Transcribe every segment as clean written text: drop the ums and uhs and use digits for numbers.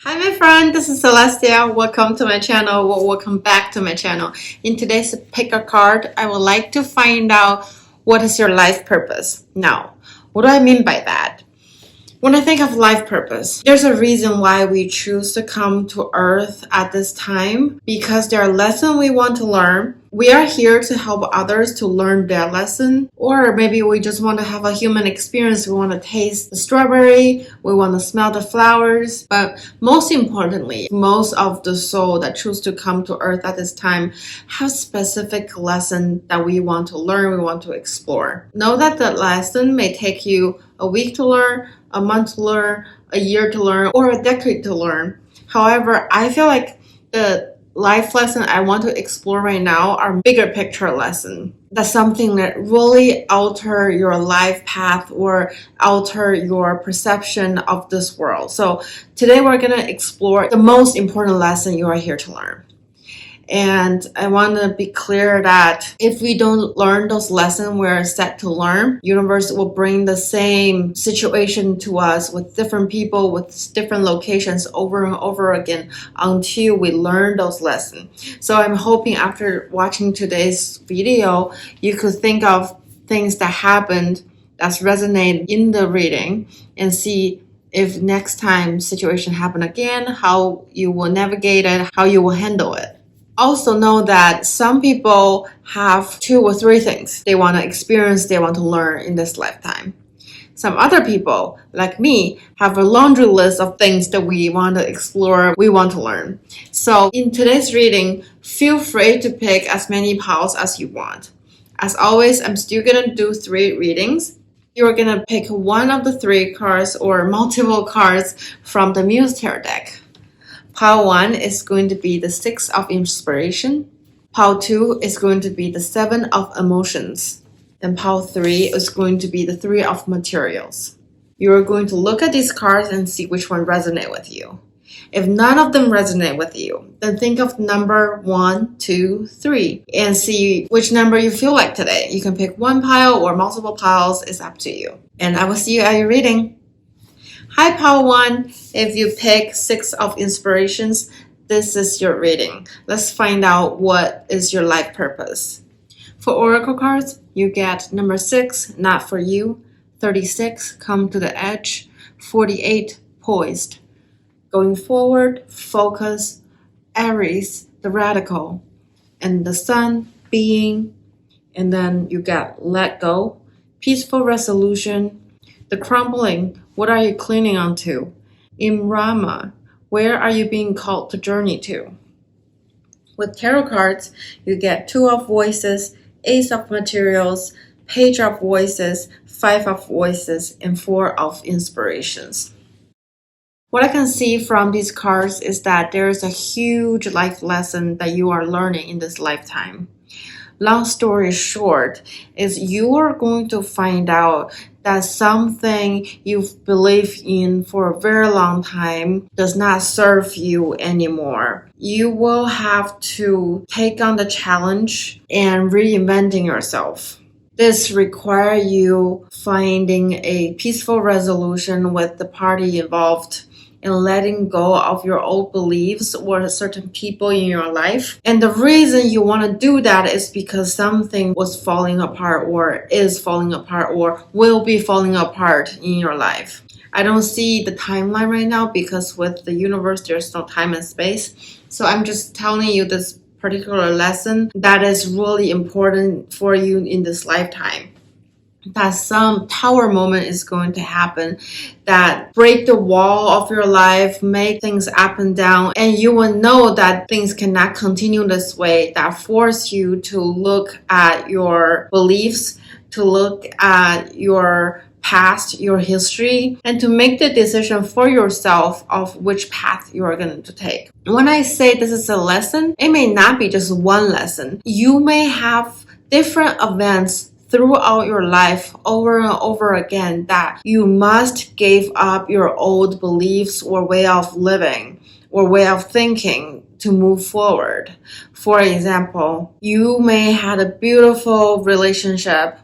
Hi my friend, this is Celestia. Welcome to my channel. Welcome back to my channel. In today's pick a card, I would like to find out what is your life purpose. Now, what do I mean by that? When I think of life purpose, there's a reason why we choose to come to Earth at this time because there are lessons we want to learn. We are here to help others to learn their lesson, or maybe we just want to have a human experience. We want to taste the strawberry, we want to smell the flowers, but most importantly, most of the soul that choose to come to Earth at this time have specific lesson that we want to learn, we want to explore. Know that the lesson may take you a week to learn, a month to learn, a year to learn, or a decade to learn. However, I feel like the life lesson I want to explore right now are bigger picture lesson. That's something that really alter your life path or alter your perception of this world. So today we're going to explore the most important lesson you are here to learn. And I want to be clear that if we don't learn those lessons we're set to learn, universe will bring the same situation to us with different people, with different locations over and over again until we learn those lessons. So I'm hoping after watching today's video, you could think of things that happened that's resonate in the reading and see if next time situation happen again, how you will navigate it, how you will handle it. Also know that some people have 2 or 3 things they want to experience, they want to learn in this lifetime. Some other people, like me, have a laundry list of things that we want to explore, we want to learn. So in today's reading, feel free to pick as many piles as you want. As always, I'm still going to do 3 readings. You're going to pick one of the 3 cards or multiple cards from the Muse Tarot deck. Pile 1 is going to be the 6 of Inspiration. Pile 2 is going to be the 7 of Emotions. And pile 3 is going to be the 3 of Materials. You're going to look at these cards and see which one resonate with you. If none of them resonate with you, then think of number 1, 2, 3 and see which number you feel like today. You can pick one pile or multiple piles, it's up to you. And I will see you at your reading. Hi pile 1, if you pick 6 of Inspirations, this is your reading. Let's find out what is your life purpose. For Oracle cards, you get number 6, Not For You, 36, Come to the Edge, 48, Poised. Going forward, Focus, Aries, the Radical, and the Sun, Being, and then you get Let Go, Peaceful Resolution, the Crumbling, what are you clinging onto? In Rama, where are you being called to journey to? With tarot cards, you get 2 of Voices, Ace of Materials, Page of Voices, 5 of Voices, and 4 of Inspirations. What I can see from these cards is that there is a huge life lesson that you are learning in this lifetime. Long story short is you are going to find out that something you've believed in for a very long time does not serve you anymore. You will have to take on the challenge and reinventing yourself. This requires you finding a peaceful resolution with the party involved and letting go of your old beliefs or certain people in your life. And the reason you want to do that is because something was falling apart or is falling apart or will be falling apart in your life. I don't see the timeline right now because with the universe there's no time and space. So I'm just telling you this particular lesson that is really important for you in this lifetime. That some tower moment is going to happen that break the wall of your life, make things up and down, and you will know that things cannot continue this way. That force you to look at your beliefs, to look at your past, your history, and to make the decision for yourself of which path you are going to take. When I say this is a lesson, it may not be just one lesson. You may have different events throughout your life over and over again that you must give up your old beliefs or way of living or way of thinking to move forward. For example, you may had a beautiful relationship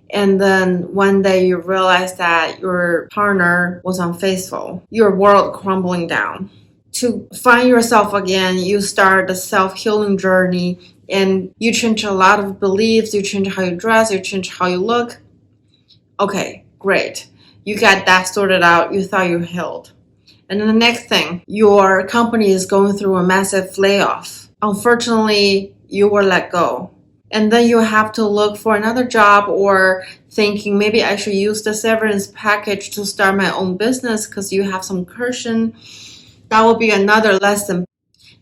and then one day you realize that your partner was unfaithful, your world crumbling down. to find yourself again. You start the self-healing journey and you change a lot of beliefs. You change how you dress, you change how you look. Okay, great. You got that sorted out. You thought you healed. And then the next thing, your company is going through a massive layoff. Unfortunately, you were let go. And then you have to look for another job or thinking maybe I should use the severance package to start my own business because you have some cushion. That will be another lesson.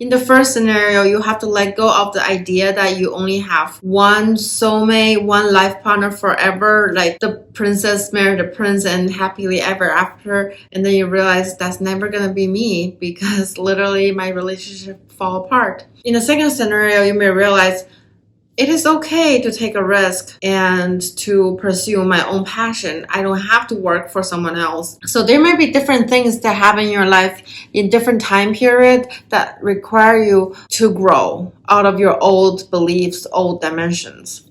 In the first scenario, you have to let go of the idea that you only have one soulmate, one life partner forever, like the princess married the prince and happily ever after. And then you realize that's never going to be me because literally my relationship fall apart. In the second scenario, you may realize it is okay to take a risk and to pursue my own passion. I don't have to work for someone else. So there may be different things that happen in your life in different time period that require you to grow out of your old beliefs, old dimensions.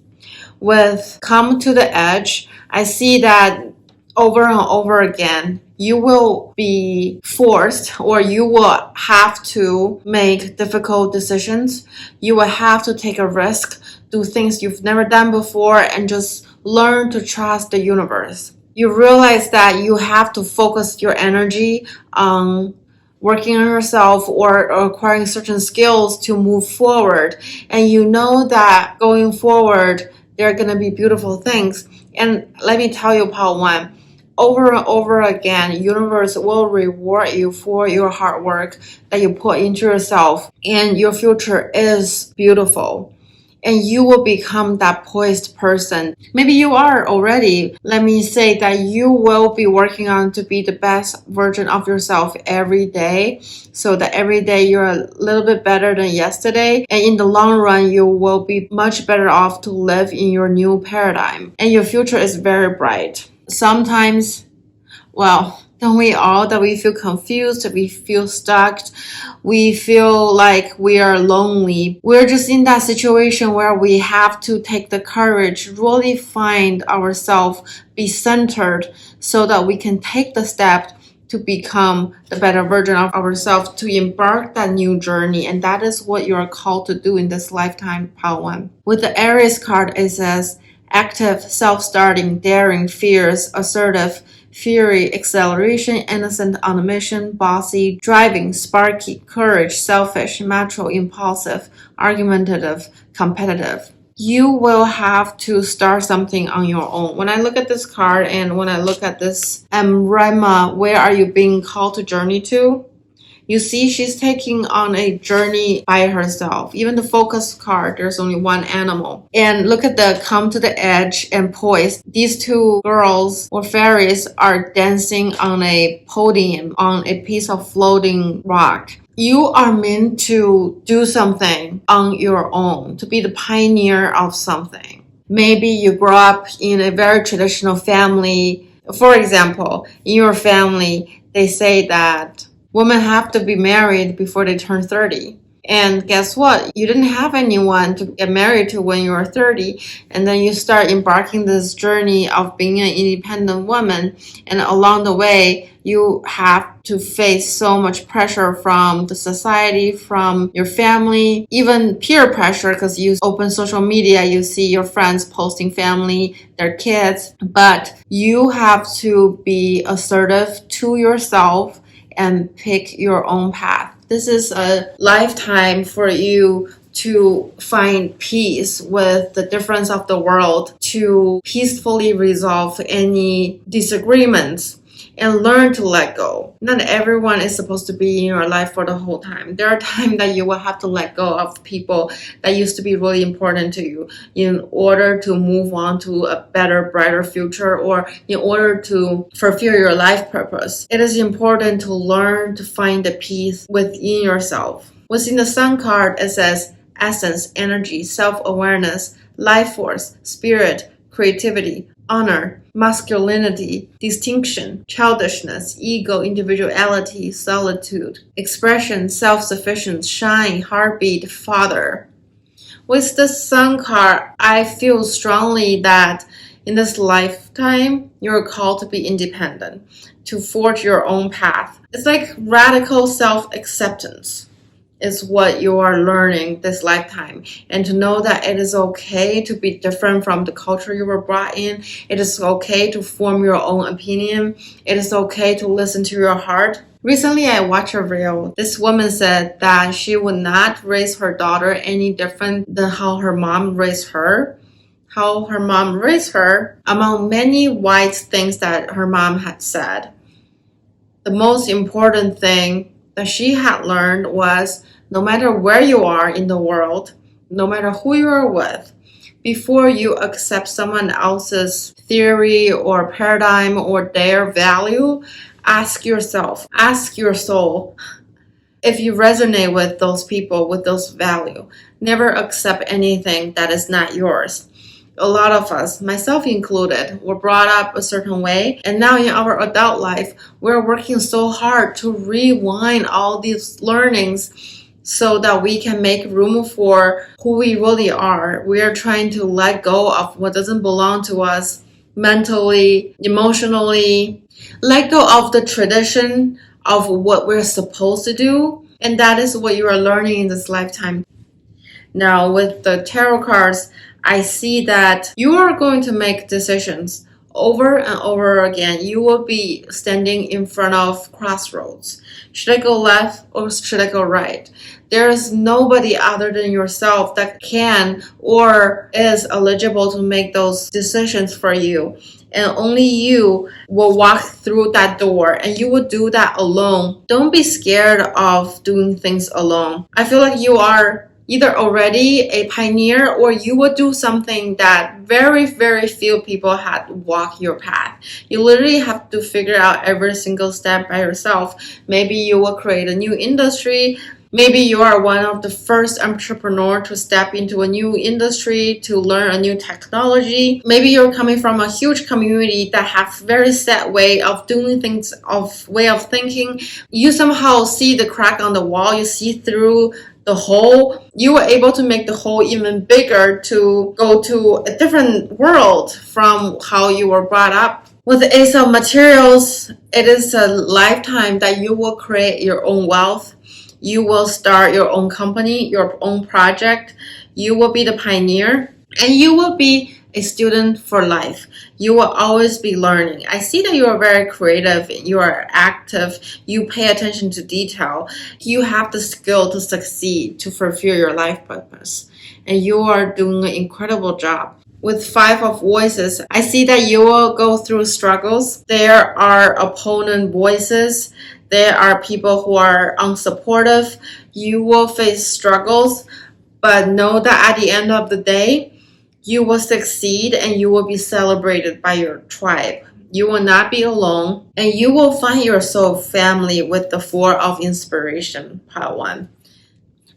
With Come to the Edge, I see that over and over again, you will be forced or you will have to make difficult decisions. You will have to take a risk, do things you've never done before, and just learn to trust the universe. You realize that you have to focus your energy on working on yourself or acquiring certain skills to move forward. And you know that going forward, there are going to be beautiful things. And let me tell you, part one, over and over again, universe will reward you for your hard work that you put into yourself, and your future is beautiful. And you will become that poised person. Maybe you are already. Let me say that you will be working on to be the best version of yourself every day, so that every day you're a little bit better than yesterday. And in the long run, you will be much better off to live in your new paradigm. And your future is very bright. Sometimes, well, don't we all, that we feel confused, that we feel stuck, we feel like we are lonely. We're just in that situation where we have to take the courage, really find ourselves, be centered so that we can take the step to become the better version of ourselves, to embark that new journey. And that is what you are called to do in this lifetime, part one. With the Aries card, it says, active, self-starting, daring, fierce, assertive, fury, acceleration, innocent, on a mission, bossy, driving, sparky, courage, selfish, macho, impulsive, argumentative, competitive. You will have to start something on your own. When I look at this card and when I look at this Rema, where are you being called to journey to? You see, she's taking on a journey by herself. Even the focus card, there's only one animal. And look at the Come to the Edge and Poised. These two girls or fairies are dancing on a podium on a piece of floating rock. You are meant to do something on your own, to be the pioneer of something. Maybe you grow up in a very traditional family. For example, in your family, they say that women have to be married before they turn 30. And guess what? You didn't have anyone to get married to when you were 30. And then you start embarking this journey of being an independent woman. And along the way, you have to face so much pressure from the society, from your family, even peer pressure, because you open social media, you see your friends posting family, their kids. But you have to be assertive to yourself and pick your own path. This is a lifetime for you to find peace with the difference of the world, to peacefully resolve any disagreements and learn to let go. Not everyone is supposed to be in your life for the whole time. There are times that you will have to let go of people that used to be really important to you in order to move on to a better, brighter future, or in order to fulfill your life purpose. It is important to learn to find the peace within yourself. Within the Sun card, it says essence, energy, self-awareness, life force, spirit, creativity, honor, masculinity, distinction, childishness, ego, individuality, solitude, expression, self-sufficiency, shine, heartbeat, father. With the Sun card, I feel strongly that in this lifetime, you're called to be independent, to forge your own path. It's like radical self-acceptance is what you are learning this lifetime, and to know that it is okay to be different from the culture you were brought in. It is okay to form your own opinion. It is okay to listen to your heart. Recently, I watched a reel. This woman said that she would not raise her daughter any different than how her mom raised her. How her mom raised her, among many wise things that her mom had said, the most important thing that she had learned was, no matter where you are in the world, no matter who you are with, before you accept someone else's theory or paradigm or their value, ask yourself, ask your soul if you resonate with those people, with those values. Never accept anything that is not yours. A lot of us, myself included, were brought up a certain way, and now in our adult life, we're working so hard to rewind all these learnings so that we can make room for who we really are. We are trying to let go of what doesn't belong to us mentally, emotionally, let go of the tradition of what we're supposed to do, and that is what you are learning in this lifetime. Now, with the tarot cards, I see that you are going to make decisions over and over again. You will be standing in front of crossroads. Should I go left or should I go right? There is nobody other than yourself that can or is eligible to make those decisions for you. And only you will walk through that door, and you will do that alone. Don't be scared of doing things alone. I feel like you are either already a pioneer, or you will do something that very, very few people had walked your path. You literally have to figure out every single step by yourself. Maybe you will create a new industry. Maybe you are one of the first entrepreneur to step into a new industry, to learn a new technology. Maybe you're coming from a huge community that have very set way of doing things, of way of thinking. You somehow see the crack on the wall. You see through the hole. You were able to make the hole even bigger to go to a different world from how you were brought up. With the Ace of Materials, it is a lifetime that you will create your own wealth. You will start your own company, your own project. You will be the pioneer, and you will be a student for life. You will always be learning. I see that you are very creative. You are active. You pay attention to detail. You have the skill to succeed, to fulfill your life purpose. And you are doing an incredible job. With Five of Voices, I see that you will go through struggles. There are opponent voices. There are people who are unsupportive. You will face struggles, but know that at the end of the day, you will succeed and you will be celebrated by your tribe. You will not be alone, and you will find your soul family with the Four of Inspiration, part 1.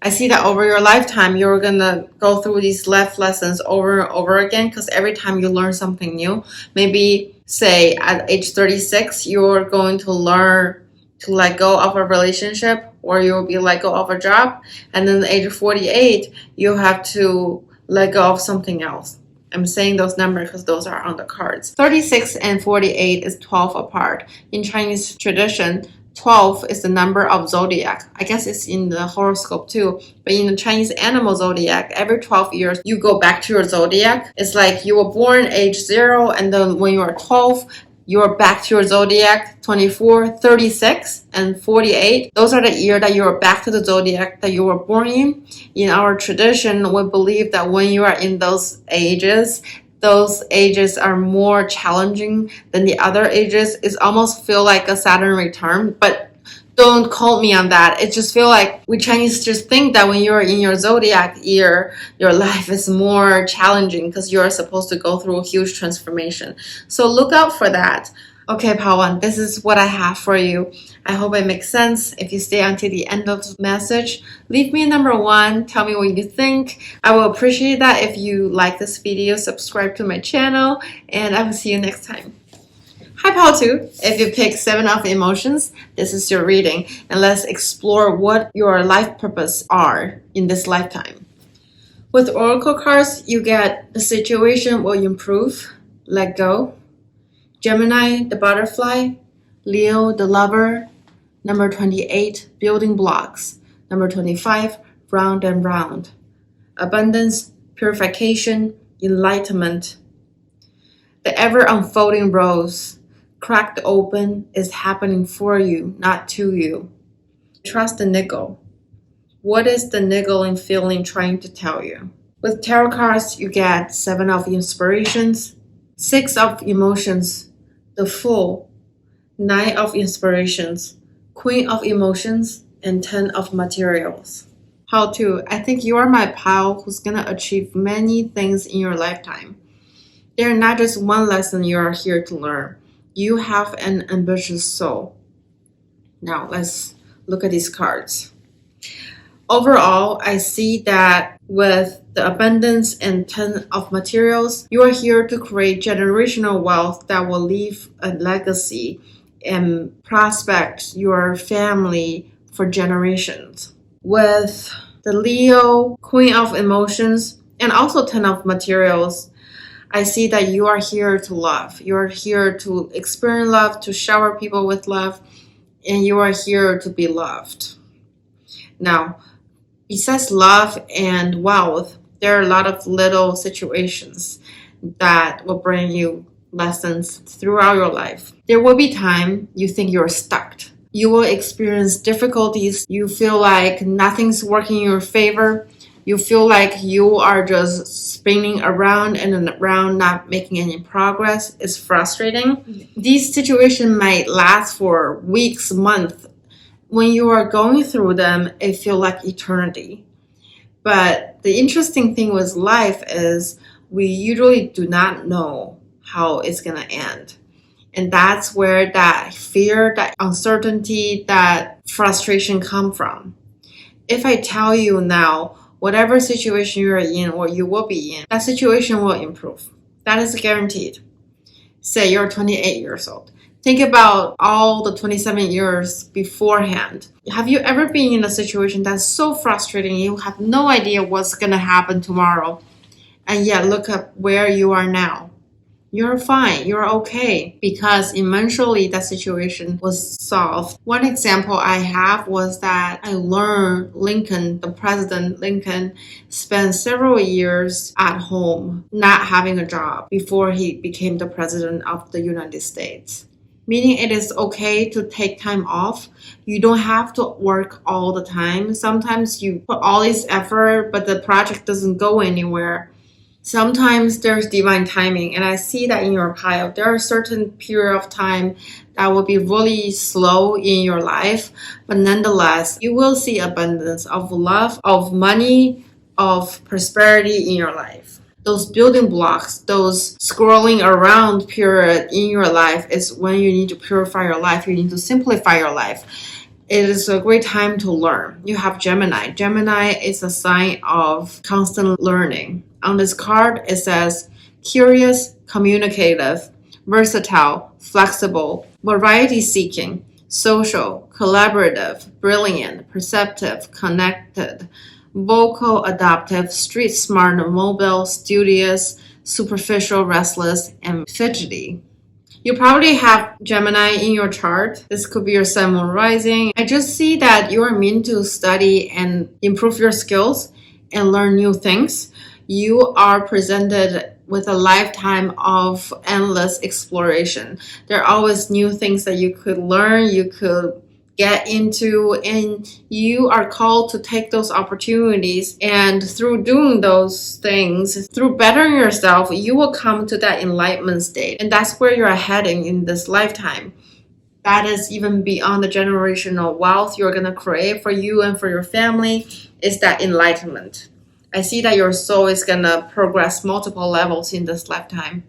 I see that over your lifetime, you're going to go through these life lessons over and over again, because every time you learn something new, maybe say at age 36, you're going to learn to let go of a relationship, or you'll be let go of a job. And then at the age of 48, you have to let go of something else. I'm saying those numbers because those are on the cards. 36 and 48 is 12 apart. In Chinese tradition, 12 is the number of zodiac. I guess it's in the horoscope too. But in the Chinese animal zodiac, every 12 years, you go back to your zodiac. It's like you were born age 0, and then when you are 12, you're back to your zodiac. 24, 36, and 48. Those are the year that you're back to the zodiac that you were born in. In our tradition, we believe that when you are in those ages are more challenging than the other ages. It almost feel like a Saturn return, but don't quote me on that. It just feel like we Chinese just think that when you're in your zodiac year, your life is more challenging because you're supposed to go through a huge transformation. So look out for that. Okay, Pawan, this is what I have for you. I hope it makes sense. If you stay until the end of the message, leave me a number 1. Tell me what you think. I will appreciate that if you like this video, subscribe to my channel, and I will see you next time. Hi, Pal 2. If you pick 7 of Emotions, this is your reading, and let's explore what your life purpose are in this lifetime. With Oracle cards, you get the situation will improve, let go. Gemini, the butterfly, Leo, the lover. Number 28, building blocks. Number 25, round and round. Abundance, purification, enlightenment. The ever unfolding rose, cracked open, is happening for you, not to you. Trust the niggle. What is the niggling feeling trying to tell you? With tarot cards, you get 7 of inspirations, 6 of emotions, the Fool, 9 of inspirations, Queen of emotions, and 10 of materials. How to? I think you are my pal who's gonna achieve many things in your lifetime. They're not just one lesson you are here to learn. You have an ambitious soul. Now let's look at these cards. Overall, I see that with the abundance and 10 of materials, you are here to create generational wealth that will leave a legacy and prospect your family for generations. With the Leo, Queen of emotions, and also 10 of materials, I see that you are here to love. You're here to experience love, to shower people with love, and you are here to be loved. Now, besides love and wealth, there are a lot of little situations that will bring you lessons throughout your life. There will be time you think you're stuck. You will experience difficulties. You feel like nothing's working in your favor. You feel like you are just spinning around and around, not making any progress. It's frustrating. These situations might last for weeks, months. When you are going through them, it feels like eternity. But the interesting thing with life is we usually do not know how it's going to end. And that's where that fear, that uncertainty, that frustration come from. If I tell you now, whatever situation you're in or you will be in, that situation will improve. That is guaranteed. Say you're 28 years old. Think about all the 27 years beforehand. Have you ever been in a situation that's so frustrating, you have no idea what's going to happen tomorrow, and yet look at where you are now? You're fine, you're okay, because eventually that situation was solved. One example I have was that I learned Lincoln, the President Lincoln, spent several years at home not having a job before he became the President of the United States. Meaning it is okay to take time off. You don't have to work all the time. Sometimes you put all this effort, but the project doesn't go anywhere. Sometimes there's divine timing, and I see that in your pile. There are certain period of time that will be really slow in your life, but nonetheless, you will see abundance of love, of money, of prosperity in your life. Those building blocks, those scrolling around period in your life is when you need to purify your life. You need to simplify your life. It is a great time to learn. You have Gemini. Gemini is a sign of constant learning. On this card, it says curious, communicative, versatile, flexible, variety seeking, social, collaborative, brilliant, perceptive, connected, vocal, adaptive, street smart, mobile, studious, superficial, restless, and fidgety. You probably have Gemini in your chart. This could be your sun, moon, rising. I just see that you are meant to study and improve your skills and learn new things. You are presented with a lifetime of endless exploration. There are always new things that you could learn, you could get into, and you are called to take those opportunities, and through doing those things, through bettering yourself, you will come to that enlightenment state, and that's where you're heading in this lifetime. That is even beyond the generational wealth you're going to create for you and for your family, is that enlightenment. I see that your soul is going to progress multiple levels in this lifetime.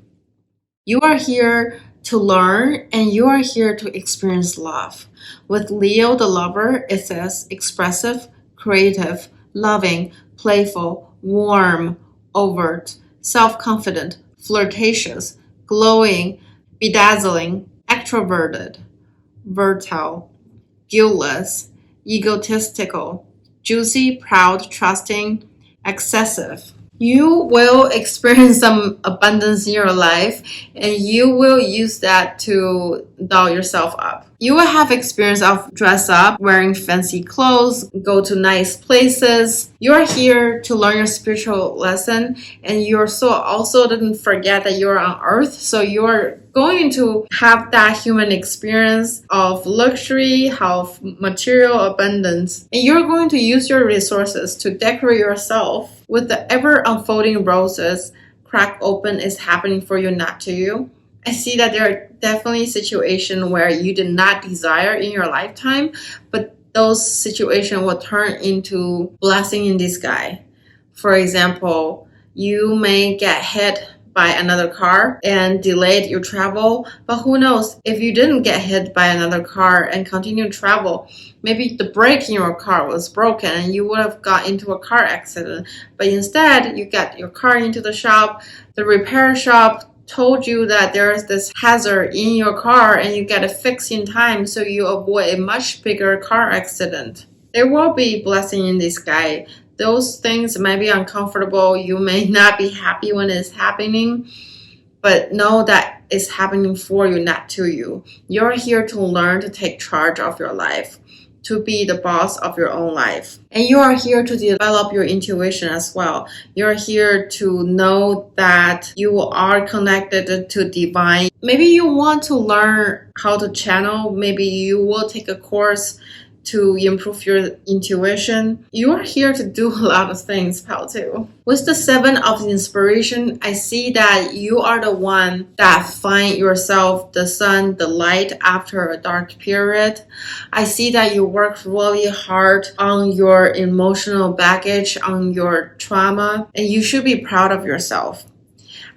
You are here to learn, and you are here to experience love. With Leo the lover, it says expressive, creative, loving, playful, warm, overt, self-confident, flirtatious, glowing, bedazzling, extroverted, versatile, guiltless, egotistical, juicy, proud, trusting, excessive. You will experience some abundance in your life, and you will use that to doll yourself up. You will have experience of dress up, wearing fancy clothes, go to nice places. You're here to learn your spiritual lesson, and you're also didn't forget that you're on earth, so you're going to have that human experience of luxury, of material abundance, and you're going to use your resources to decorate yourself with the ever unfolding roses. Crack open is happening for you, not to you. I see that there are definitely situations where you did not desire in your lifetime, but those situations will turn into blessing in disguise. For example, you may get hit by another car and delayed your travel, but who knows, if you didn't get hit by another car and continue to travel, maybe the brake in your car was broken and you would have got into a car accident, but instead you got your car into the shop, the repair shop told you that there's this hazard in your car and you get it fixed in time, so you avoid a much bigger car accident. There will be blessing in disguise. Those things might be uncomfortable. You may not be happy when it's happening, but know that it's happening for you, not to you. You're here to learn to take charge of your life, to be the boss of your own life. And you are here to develop your intuition as well. You're here to know that you are connected to divine. Maybe you want to learn how to channel. Maybe you will take a course to improve your intuition. You are here to do a lot of things, pal, too. With the 7 of inspiration, I see that you are the one that find yourself, the sun, the light after a dark period. I see that you work really hard on your emotional baggage, on your trauma, and you should be proud of yourself.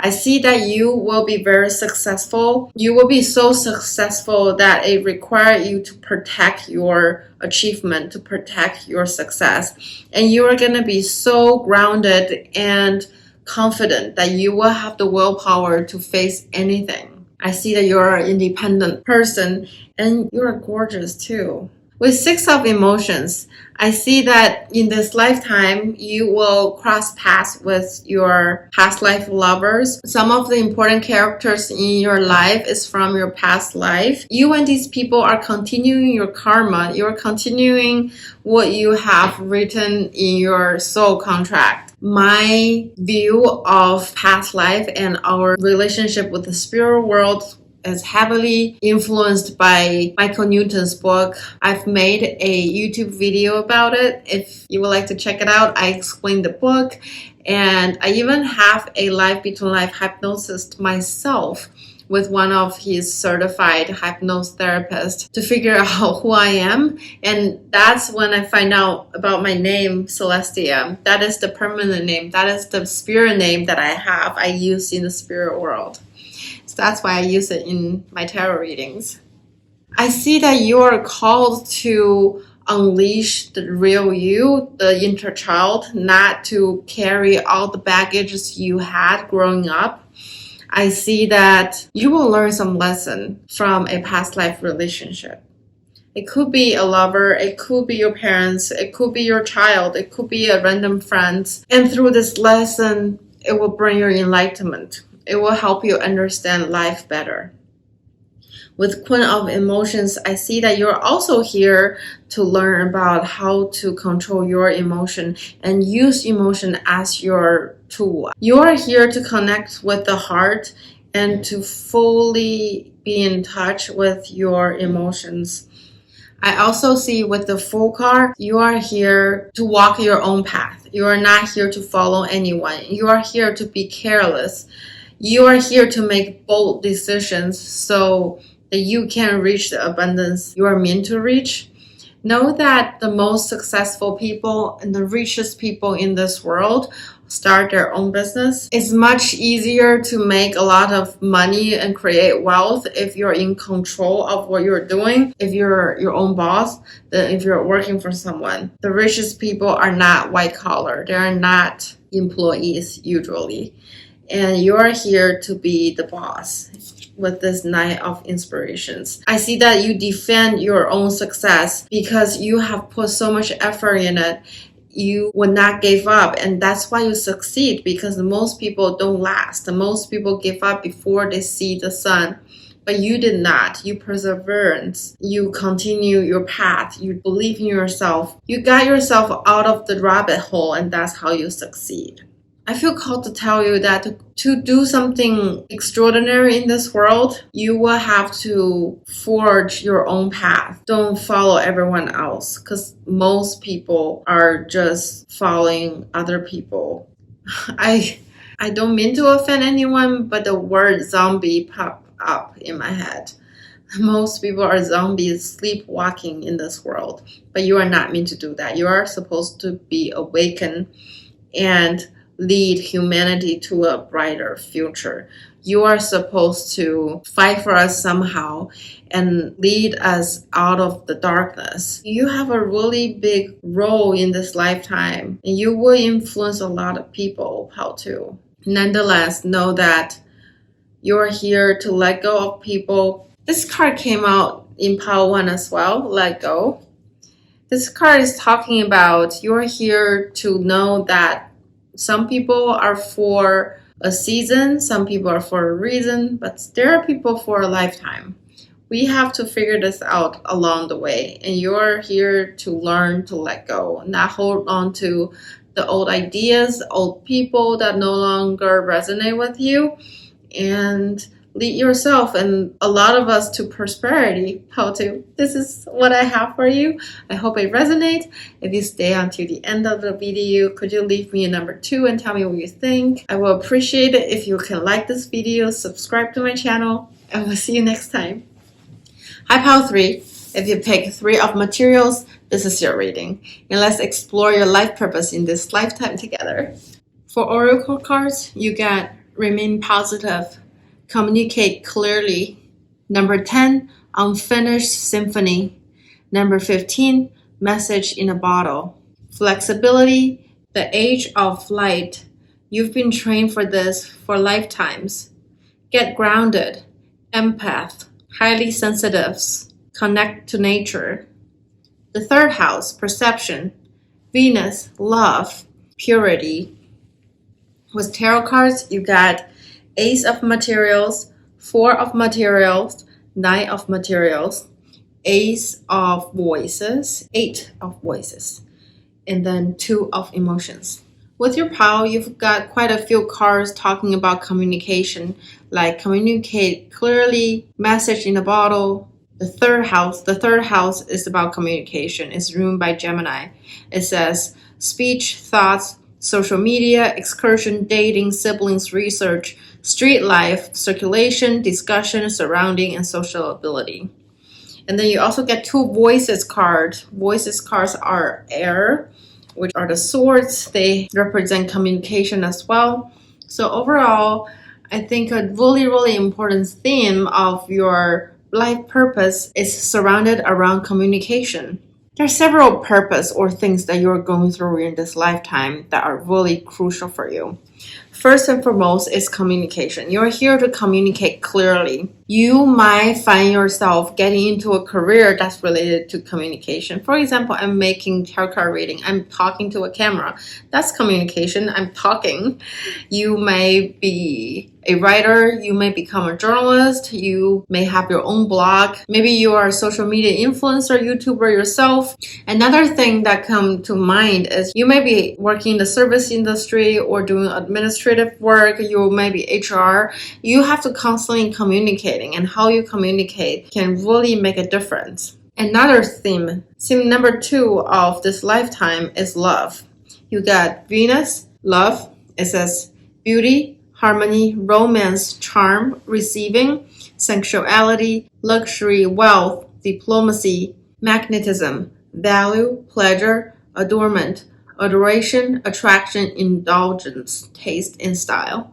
I see that you will be very successful. You will be so successful that it requires you to protect your achievement, to protect your success. And you are going to be so grounded and confident that you will have the willpower to face anything. I see that you're an independent person and you're gorgeous too. With 6 of emotions, I see that in this lifetime, you will cross paths with your past life lovers. Some of the important characters in your life is from your past life. You and these people are continuing your karma. You're continuing what you have written in your soul contract. My view of past life and our relationship with the spirit world is heavily influenced by Michael Newton's book. I've made a YouTube video about it. If you would like to check it out, I explain the book. And I even have a life between life hypnosis myself with one of his certified hypnosis therapists to figure out who I am. And that's when I find out about my name, Celestia. That is the permanent name. That is the spirit name that I have. I use in the spirit world. So that's why I use it in my tarot readings. I see that you are called to unleash the real you, the inner child, not to carry all the baggages you had growing up. I see that you will learn some lesson from a past life relationship. It could be a lover, it could be your parents, it could be your child, it could be a random friend. And through this lesson, it will bring your enlightenment. It will help you understand life better. With Queen of Emotions, I see that you're also here to learn about how to control your emotion and use emotion as your tool. You are here to connect with the heart and to fully be in touch with your emotions. I also see with the Fool card, you are here to walk your own path. You are not here to follow anyone. You are here to be careless. You are here to make bold decisions so that you can reach the abundance you are meant to reach. Know that the most successful people and the richest people in this world start their own business. It's much easier to make a lot of money and create wealth if you're in control of what you're doing, if you're your own boss, than if you're working for someone. The richest people are not white collar. They're not employees usually. And you're here to be the boss with this 9 of inspirations. I see that you defend your own success because you have put so much effort in it. You will not give up, and that's why you succeed, because most people don't last. Most people give up before they see the sun, But you did not. You perseverance. You continue your path. You believe in yourself. You got yourself out of the rabbit hole, and that's how you succeed. I feel called to tell you that to do something extraordinary in this world, you will have to forge your own path. Don't follow everyone else, because most people are just following other people. I don't mean to offend anyone, but the word zombie popped up in my head. Most people are zombies sleepwalking in this world, but you are not meant to do that. You are supposed to be awakened and lead humanity to a brighter future. You are supposed to fight for us somehow and lead us out of the darkness. You have a really big role in this lifetime, and you will influence a lot of people how to. Nonetheless, know that you're here to let go of people. This card came out in pile 1 as well, let go. This card is talking about you're here to know that some people are for a season, some people are for a reason, but there are people for a lifetime. We have to figure this out along the way, and you're here to learn to let go, not hold on to the old ideas, old people that no longer resonate with you, and lead yourself and a lot of us to prosperity. How to. This is what I have for you. I hope it resonates. If you stay until the end of the video, could you leave me a number 2 and tell me what you think? I will appreciate it if you can like this video, subscribe to my channel, and we'll see you next time. Hi, pile 3. If you pick 3 of materials, this is your reading. And let's explore your life purpose in this lifetime together. For oracle cards, you got remain positive, communicate clearly. Number 10, unfinished symphony. Number 15, message in a bottle. Flexibility, the age of light. You've been trained for this for lifetimes. Get grounded, empath, highly sensitives, connect to nature. The 3rd house, perception. Venus, love, purity. With tarot cards, you got Ace of materials, 4 of materials, 9 of materials, Ace of voices, 8 of voices, and then 2 of emotions. With your pile, you've got quite a few cards talking about communication, like communicate clearly, message in a bottle. The third house is about communication. It's ruled by Gemini. It says speech, thoughts, social media, excursion, dating, siblings, research, street life, circulation, discussion, surrounding, and social ability. And then you also get 2 voices cards. Voices cards are air, which are the swords. They represent communication as well. So overall, I think a really, really important theme of your life purpose is surrounded around communication. There are several purpose or things that you're going through in this lifetime that are really crucial for you. First and foremost is communication. You're here to communicate clearly. You might find yourself getting into a career that's related to communication. For example, I'm making tarot card reading. I'm talking to a camera. That's communication. I'm talking. You may be a writer. You may become a journalist. You may have your own blog. Maybe you are a social media influencer, YouTuber yourself. Another thing that comes to mind is you may be working in the service industry or doing administrative work. You may be HR. You have to constantly communicate. And how you communicate can really make a difference. Another theme number 2 of this lifetime is love. You got Venus, love. It says beauty, harmony, romance, charm, receiving, sensuality, luxury, wealth, diplomacy, magnetism, value, pleasure, adornment, adoration, attraction, indulgence, taste, and style.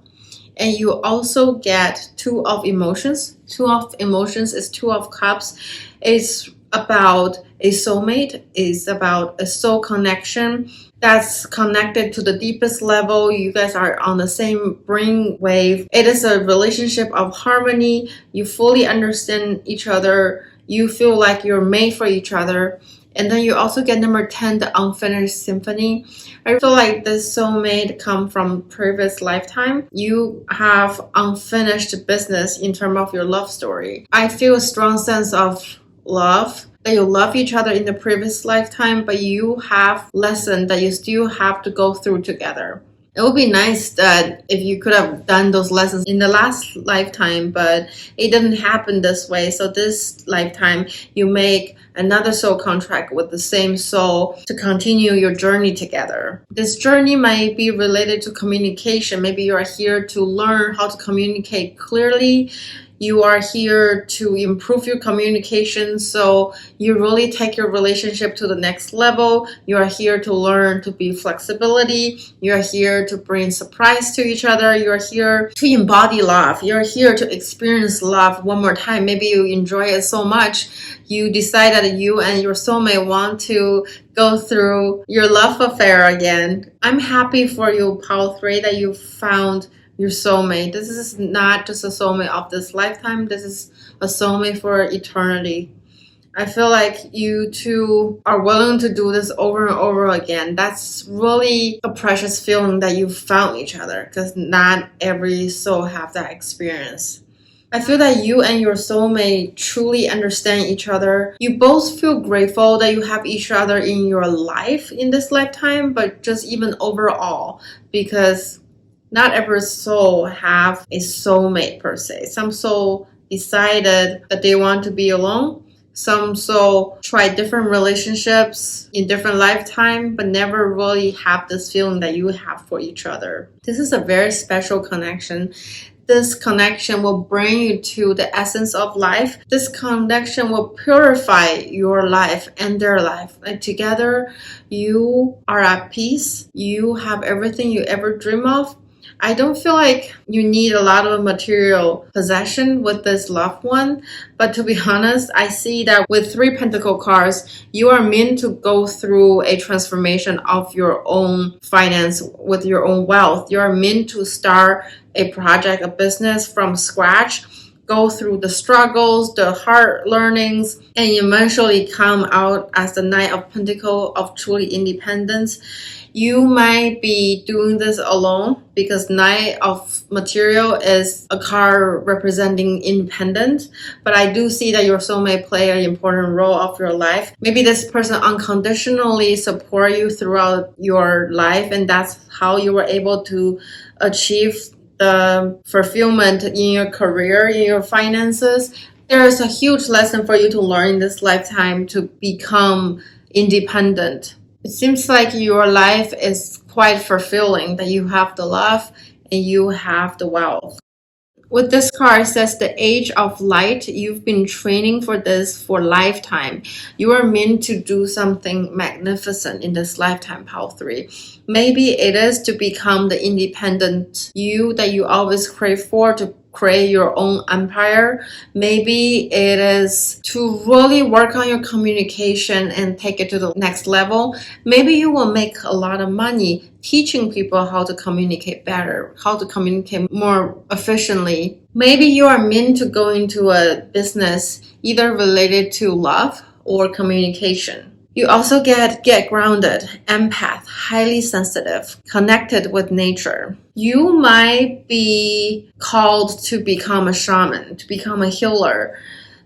And you also get 2 of emotions. 2 of emotions is 2 of cups. It's about a soulmate. It's about a soul connection that's connected to the deepest level. You guys are on the same brain wave. It is a relationship of harmony. You fully understand each other. You feel like you're made for each other. And then you also get number 10, the unfinished symphony. I feel like this soulmate come from previous lifetime. You have unfinished business in terms of your love story. I feel a strong sense of love, that you love each other in the previous lifetime, but you have lessons that you still have to go through together. It would be nice that if you could have done those lessons in the last lifetime, but it didn't happen this way. So this lifetime, you make another soul contract with the same soul to continue your journey together. This journey might be related to communication. Maybe you are here to learn how to communicate clearly. You are here to improve your communication, so you really take your relationship to the next level. You are here to learn to be flexibility. You are here to bring surprise to each other. You are here to embody love. You are here to experience love one more time. Maybe you enjoy it so much, you decide that you and your soulmate want to go through your love affair again. I'm happy for you, Pile 3, that you found your soulmate. This is not just a soulmate of this lifetime. This is a soulmate for eternity. I feel like you two are willing to do this over and over again. That's really a precious feeling that you found each other, because not every soul have that experience. I feel that you and your soulmate truly understand each other. You both feel grateful that you have each other in your life in this lifetime, but just even overall, because not every soul have a soulmate per se. Some soul decided that they want to be alone. Some soul try different relationships in different lifetime, but never really have this feeling that you have for each other. This is a very special connection. This connection will bring you to the essence of life. This connection will purify your life and their life. And together, you are at peace. You have everything you ever dream of. I don't feel like you need a lot of material possession with this loved one. But to be honest, I see that with 3 Pentacle cards, you are meant to go through a transformation of your own finance with your own wealth. You are meant to start a project, a business from scratch, go through the struggles, the hard learnings, and eventually come out as the Knight of Pentacles of truly independence. You might be doing this alone because Knight of Material is a card representing independence. But I do see that your soulmate play an important role of your life. Maybe this person unconditionally support you throughout your life, and that's how you were able to achieve the fulfillment in your career, in your finances. There is a huge lesson for you to learn in this lifetime to become independent. It seems like your life is quite fulfilling, that you have the love and you have the wealth. With this card, it says the age of light. You've been training for this for lifetime. You are meant to do something magnificent in this lifetime, Pile 3. Maybe it is to become the independent you that you always crave for, to create your own empire. Maybe it is to really work on your communication and take it to the next level. Maybe you will make a lot of money teaching people how to communicate better, how to communicate more efficiently. Maybe you are meant to go into a business either related to love or communication. You also get grounded, empath, highly sensitive, connected with nature. You might be called to become a shaman, to become a healer,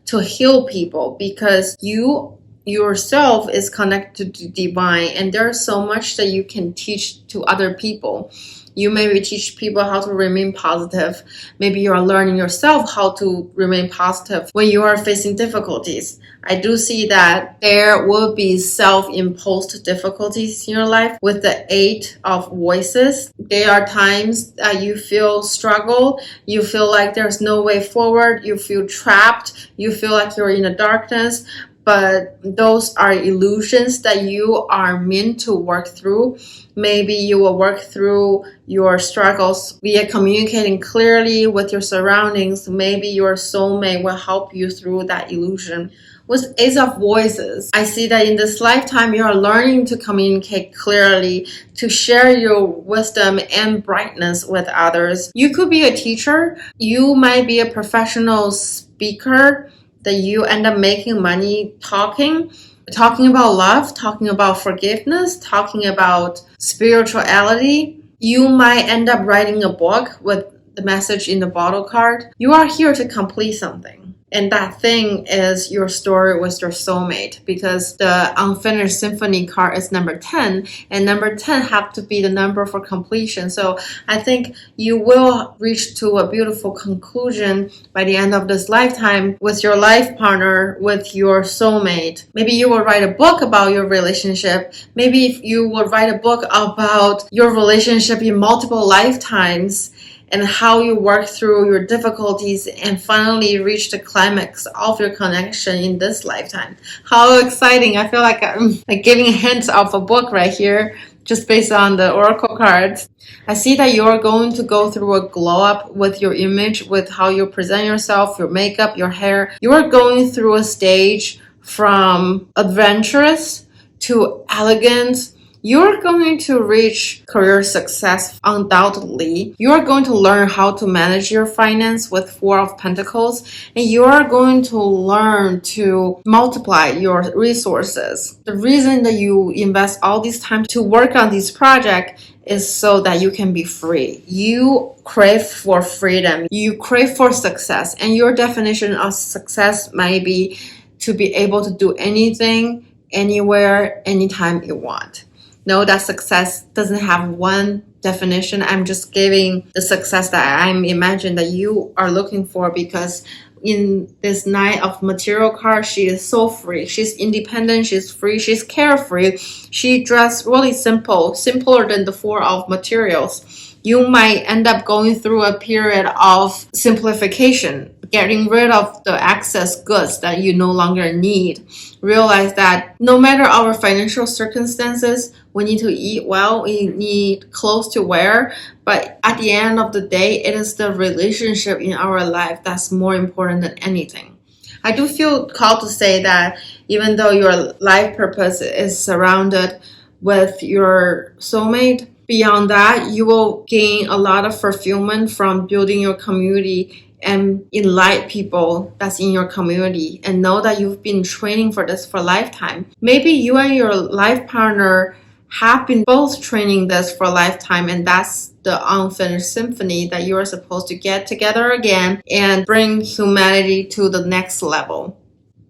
to heal people, because you yourself is connected to divine, and there's so much that you can teach to other people. You maybe teach people how to remain positive. Maybe you are learning yourself how to remain positive when you are facing difficulties. I do see that there will be self-imposed difficulties in your life with the 8 of voices. There are times that you feel struggle. You feel like there's no way forward. You feel trapped. You feel like you're in the darkness. But those are illusions that you are meant to work through. Maybe you will work through your struggles via communicating clearly with your surroundings. Maybe your soulmate will help you through that illusion. With Ace of Voices, I see that in this lifetime, you are learning to communicate clearly, to share your wisdom and brightness with others. You could be a teacher. You might be a professional speaker that you end up making money talking. talking about love, talking about forgiveness, talking about spirituality. You might end up writing a book with the message in the bottle card. You are here to complete something. And that thing is your story with your soulmate, because the unfinished symphony card is number 10, and number 10 have to be the number for completion. So I think you will reach to a beautiful conclusion by the end of this lifetime with your life partner, with your soulmate. Maybe you will write a book about your relationship. Maybe if you will write a book about your relationship in multiple lifetimes, and how you work through your difficulties and finally reach the climax of your connection in this lifetime. How exciting. I feel like I'm like giving hints of a book right here just based on the oracle cards. I see that you're going to go through a glow up with your image, with how you present yourself, your makeup, your hair. You are going through a stage from adventurous to elegant. You're going to reach career success undoubtedly. You're going to learn how to manage your finance with Four of Pentacles, and you are going to learn to multiply your resources. The reason that you invest all this time to work on this project is so that you can be free. You crave for freedom. You crave for success, and your definition of success might be to be able to do anything, anywhere, anytime you want. Know that success doesn't have one definition. I'm just giving the success that I'm imagining that you are looking for, because in this Knight of Material card, she is so free. She's independent, she's free, she's carefree. She dressed really simple, simpler than the Four of Materials. You might end up going through a period of simplification, getting rid of the excess goods that you no longer need. Realize that no matter our financial circumstances, we need to eat well, we need clothes to wear, but at the end of the day, it is the relationship in our life that's more important than anything. I do feel called to say that even though your life purpose is surrounded with your soulmate, beyond that, you will gain a lot of fulfillment from building your community and enlighten people that's in your community, and know that you've been training for this for a lifetime. Maybe you and your life partner have been both training this for a lifetime, and that's the unfinished symphony that you are supposed to get together again and bring humanity to the next level.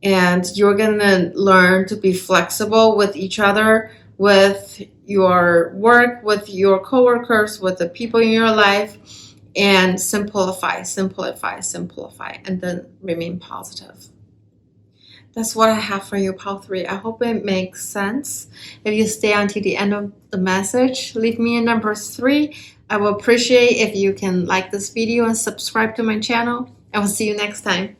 And you're gonna learn to be flexible with each other, with your work, with your coworkers, with the people in your life, and simplify, and then remain positive. That's what I have for you, Pile 3. I hope it makes sense. If you stay until the end of the message, leave me a number 3. I will appreciate if you can like this video and subscribe to my channel. I will see you next time.